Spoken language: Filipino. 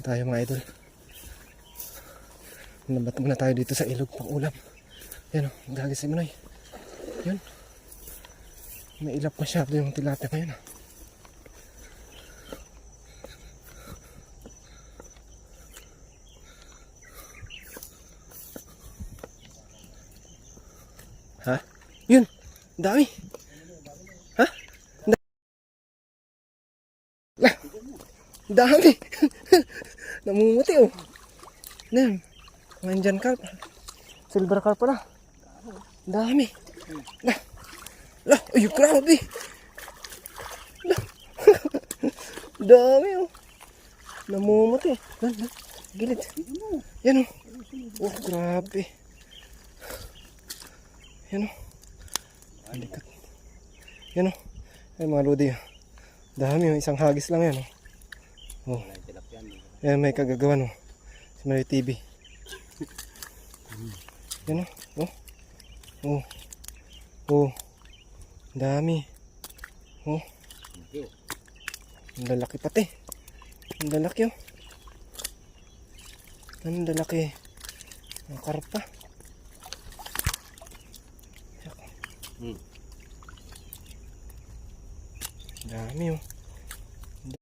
tayo mga idol. Nabat muna tayo dito sa ilog pang ulam. Yan o, gagis si Manoy. Yun. May ilap masyado yung tilapia ngayon. Ha? Yun. Dami. Ha? Dami. Namumuti oh. Yan. Mga Indian carp. Silver carp pala. Dami. Ay, grabe. Dami oh. Namumuti. Gilid. Yan oh. Oh, grabe. Yan o. Alikat. Yan o. Ay mga lodi. Dami o. Isang hagis lang yan o. Oh. Yan may kagagawan o. Si Manoy TV. Yan o. Oh. Oh. Oh. Dami. Oh. Ang lalaki pati. Ang lalaki o. Ang lalaki. Ang karpa. Dami oh.